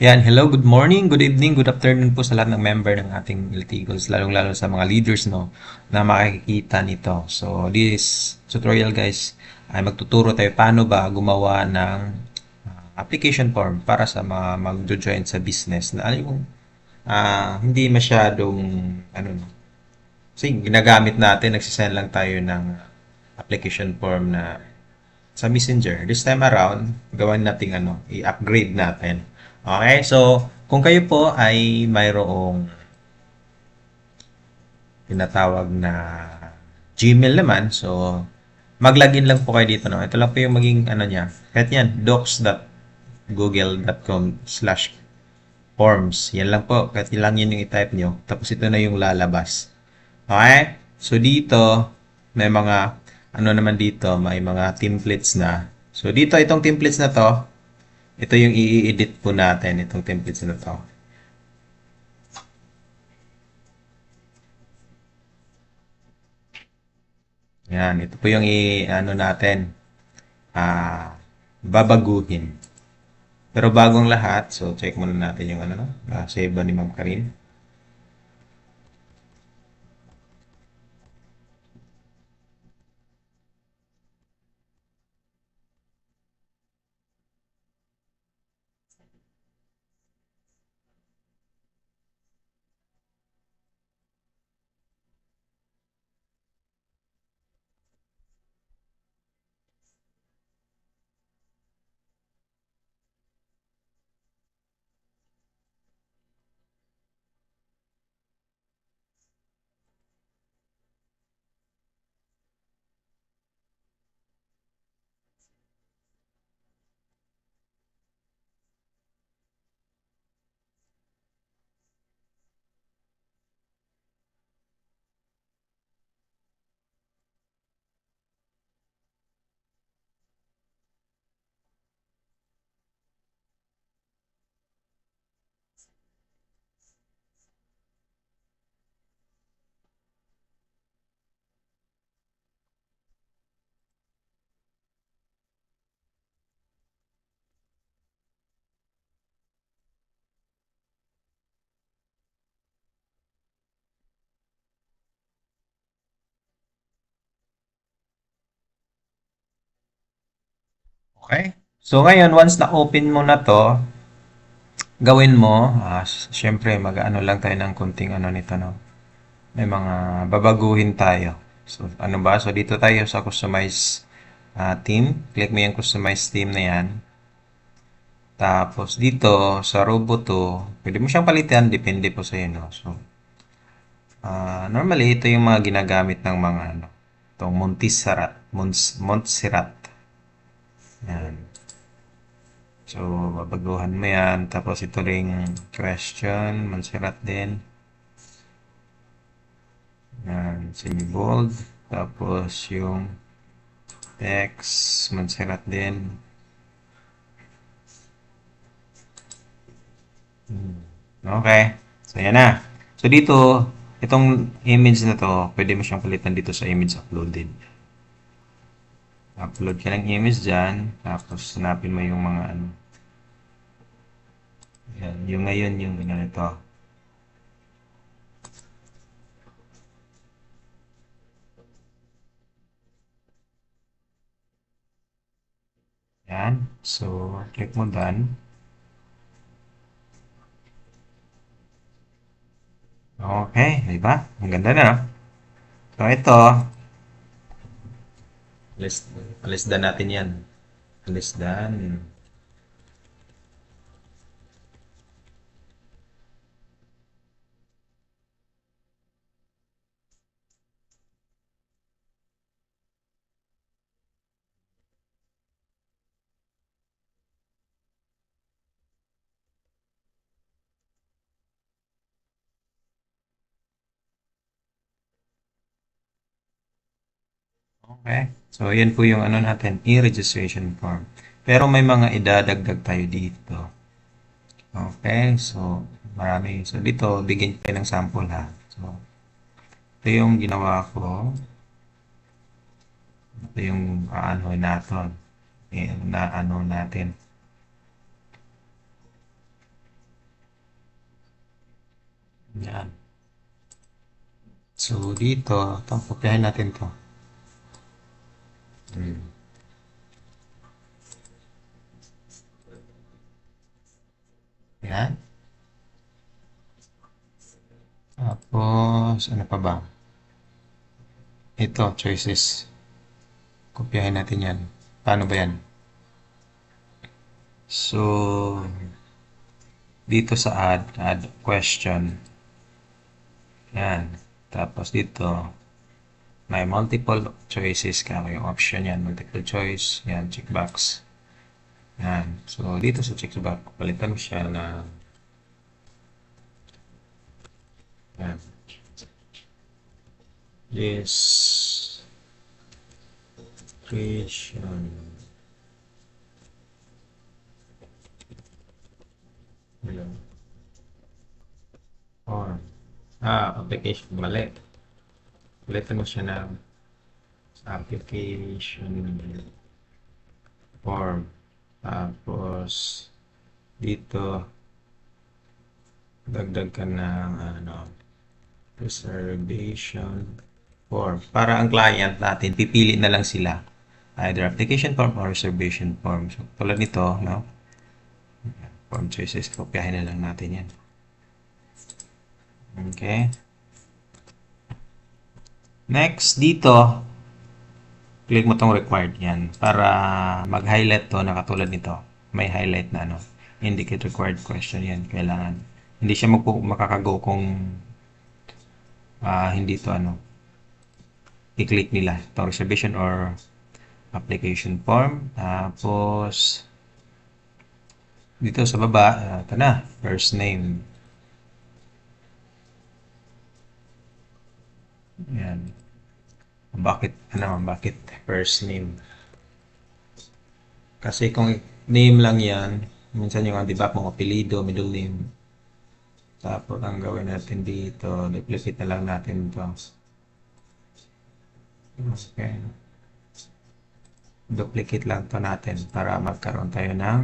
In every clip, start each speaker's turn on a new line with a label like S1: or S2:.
S1: Yan, hello, good morning, good evening, good afternoon po sa lahat ng member ng ating Iltigos, lalong-lalo sa mga leaders no na makikita nito. So, this tutorial guys ay magtuturo tayo paano ba gumawa ng application form para sa mga magjo-join sa business na ano yung hindi masyadong ano no. Kasi ginagamit natin, nagsisend lang tayo ng application form na sa Messenger. This time around, gawin natin i-upgrade natin. Okay? So, kung kayo po ay mayroong tinatawag na Gmail naman, so mag-login lang po kayo dito. No? Ito lang po yung maging ano niya. Kahit yan, docs.google.com/forms. Yan lang po. Kahit lang yun yung i-type nyo. Tapos ito na yung lalabas. Okay? So, dito, may mga, ano naman dito, may mga templates na. So, dito, itong templates na to, ito yung i-edit po natin, itong templates na to. Yan, ito po yung i-ano natin, ah, babaguhin. Pero bagong lahat, so check muna natin yung ano, no? Save ba ni Ma'am Karin? Okay? So ngayon, once na-open mo na to, gawin mo, syempre mag-ano lang tayo ng kunting ano nito, no? May mga babaguhin tayo. So, ano ba? So, dito tayo sa customize theme. Click mo yung customize theme na yan. Tapos, dito sa robot to, pwede mo siyang palitan. Depende po sa iyo, no? So, normally, ito yung mga ginagamit ng mga, ano, itong Montserrat. Yan. So, babaguhan mo yan. Tapos, ito ring question, Montserrat din. Yan, semi-bold. Tapos, yung text, Montserrat din. Okay. So, yan na. So, dito, itong image na to, pwede mo siyang palitan dito sa image uploaded. Upload ka ng image dyan, tapos hanapin mo yung mga ano. Yan, yung ngayon, yung ganito. Yan. So, click mo done. Okay, di ba? Ang ganda na, no? So, ito, list, list done natin yan. List done. Okay. So, yan po yung ano natin, e-registration form. Pero may mga idadagdag tayo dito. Okay. So, marami. So, dito, bigyan ko ng sample ha. So, ito yung ginawa ko. Ito yung ano natin. Na ano natin. Yan. So, dito, kopyahin natin to. Hmm. Yan. Tapos, ano pa ba? Ito, choices. Kopyahin natin yan. Paano ba yan? So, dito sa add question. Yan. Tapos dito, may multiple choices ka. Yung option yan, multiple choice. Yan, checkbox. Yan. So, dito sa checkbox, palitan mo siya na yan. This creation. Yan. Or, application. Mali. Palitan mo siya na application form. Tapos, dito, dagdag ka ng reservation form. Para ang client natin, pipili na lang sila. Either application form or reservation form. So, tulad nito, no? Form choices, kopyahin na lang natin yan. Okay. Next, dito, click mo tong required yan para mag-highlight to na katulad nito. May highlight na ano. Indicate required question yan. Kailangan. Hindi siya makakago kung hindi to ano. I-click nila. Itong reservation or application form. Tapos, dito sa baba, ito na. First name. Yan. Bakit first name? Kasi kung name lang yan, minsan yung, di ba, kung apelido, middle name. Tapos, ang gawin natin dito, duplicate na lang natin ito. Okay. Duplicate lang to natin para magkaroon tayo ng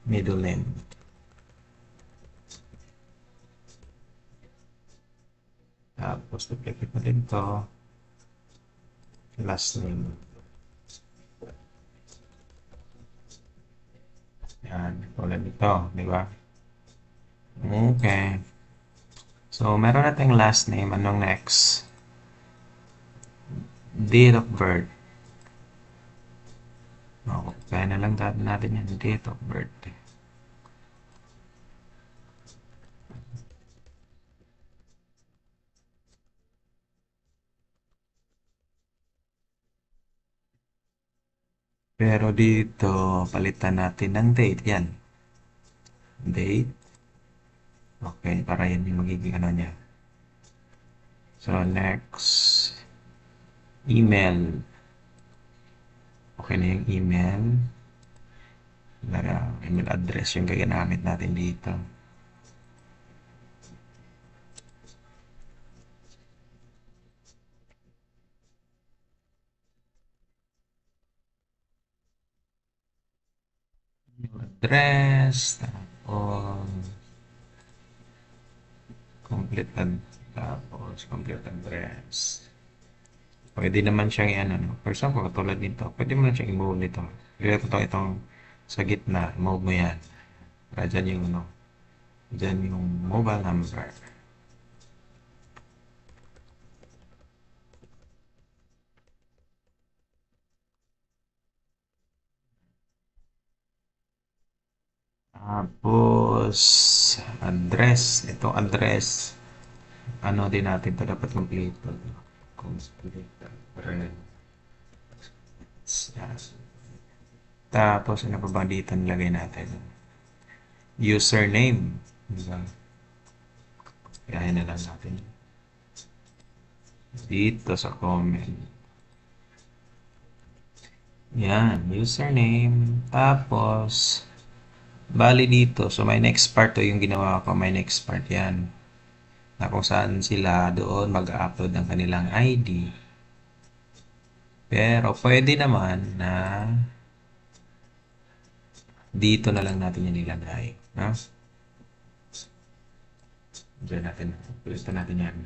S1: middle name. Tapos, duplicate na din to. Last name. Yan, tulad nito, di ba? Okay. So, meron nating last name. Anong next? Date of birth. Kaya na lang natin yan. Date of birth. Pero dito, palitan natin ng date. Yan. Date. Okay, para yan yung magiging ano niya. So, next. Email. Okay na yung email. Email address yung gagamit natin dito. Address. Tapos, complete address. Pwede naman siyang ano, for example, katulad nito, pwede mo lang siyang i-move nito. Pero itong sa gitna, move mo yan. Para dyan yung, dyan yung mobile number. Tapos, address. Itong address, ano din natin ito dapat complete. Complete address. Yan. Tapos, ano pa ba dito nilagay natin? Username. Diba? Kaya na lang natin. Dito sa comment. Yan, username. Tapos, bali dito. So, my next part to yung ginawa ko. My next part yan. Na kung saan sila doon mag-upload ng kanilang ID. Pero, pwede naman na dito na lang natin yan ilagay. No? Diyan natin. Pilitan natin yan.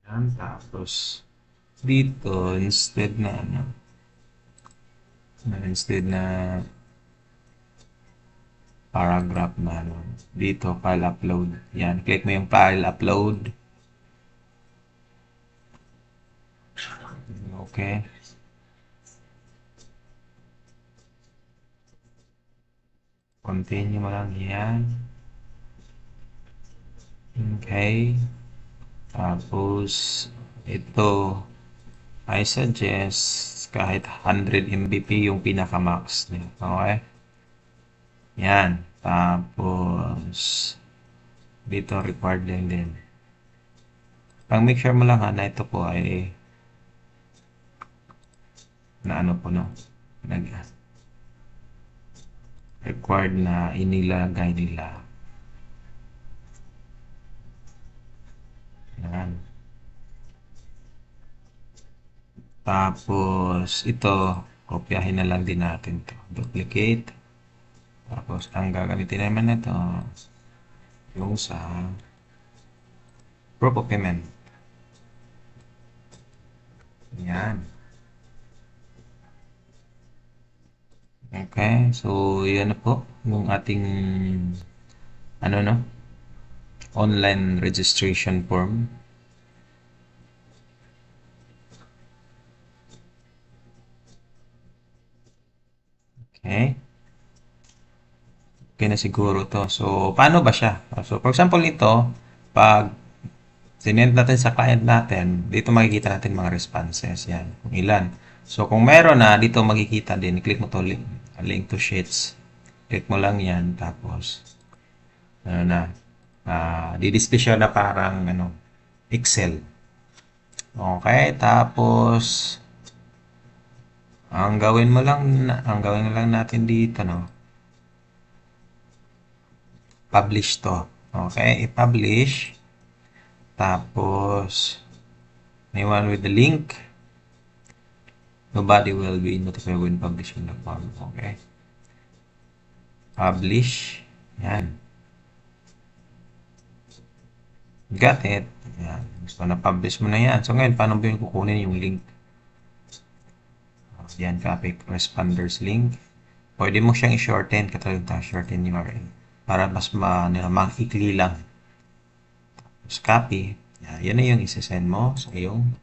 S1: Yan. Tapos, dito, instead na paragraph na ano, dito, file upload. Yan. Click mo yung file upload. Okay. Continue mo lang yan. Okay. Tapos, ito, I suggest kahit 100 Mbp yung pinaka-max niya. Okay? Yan. Tapos, dito required din. Pang make sure mo lang ha na ito po ay na ano po no. Nag required na inilagay nila. Yan. Tapos, ito, kopyahin na lang din natin to. Duplicate. Tapos, ang gagamitin naman na to, yung sa proof of payment. Yan. Okay, so yan na po yung ating ano no, online registration form. Okay. Okay na siguro to. So, paano ba siya? So, for example nito, pag sinend natin sa client natin, dito makikita natin mga responses. Yan, kung ilan. So, kung meron na, dito makikita din. Click mo to link to sheets. Click mo lang yan. Tapos, ano na, di-display siya na parang ano, Excel. Okay, tapos, ang gawin na lang natin dito, no? Publish to. Okay, i-publish. Tapos, anyone with the link, nobody will be notified when publishing the form. Okay. Publish. Yan. Got it. Yan. So, na-publish mo na yan. So, ngayon, paano ba yung kukunin yung link? Yan, copy responders link. Pwede mo siyang i-shorten, katulad ng shorten URL. Para mas makikli lang. Tapos, copy. Yan na yung isa-send mo sa iyong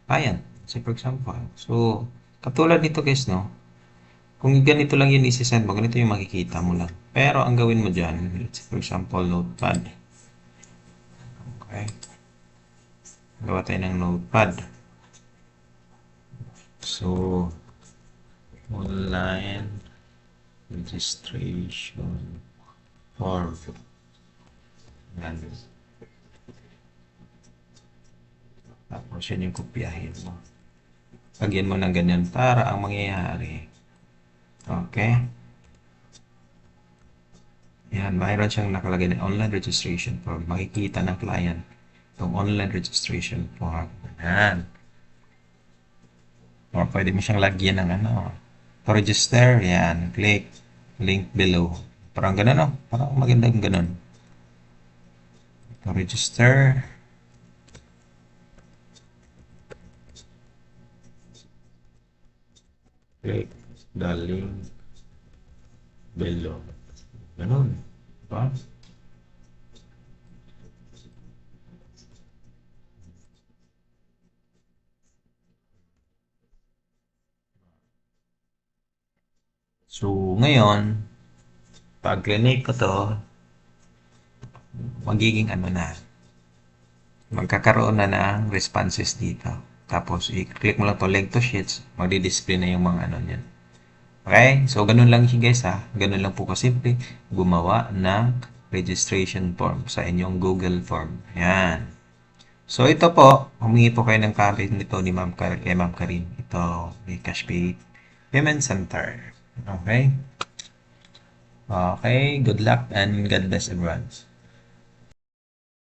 S1: client. So, for example. So, katulad nito guys, no? Kung ganito lang yun isi-send mo, ganito yung makikita mo lang. Pero ang gawin mo dyan, let's say for example, notepad. Okay. Gawa tayo ng notepad. So, online registration form. Yan. Tapos yun yung kopyahin mo. Lagyan mo ng ganyan para ang mangyayari. Okay. Yan, mayroon siyang nakalagay na online registration form. Makikita ng client itong online registration form. Yan. Or pwede mo siyang lagyan ng ano. To register, yan. Click link below. Parang ganun, no? Parang magandang ganun. To register. Click the link below. Ganun. Diba? So, ngayon, pag clinic ko to, magiging ano na, magkakaroon na ng responses dito. Tapos, i-click mo lang to link to sheets, magdi-display na yung mga ano niyan. Okay? So, ganun lang siya guys ha. Ganun lang po kasimple gumawa ng registration form sa inyong Google form. Yan. So, ito po, humingi po kayo ng copy nito ni kay Ma'am Karin. Ito, may Cashpay Payment Center. Okay? Okay, good luck and God bless everyone.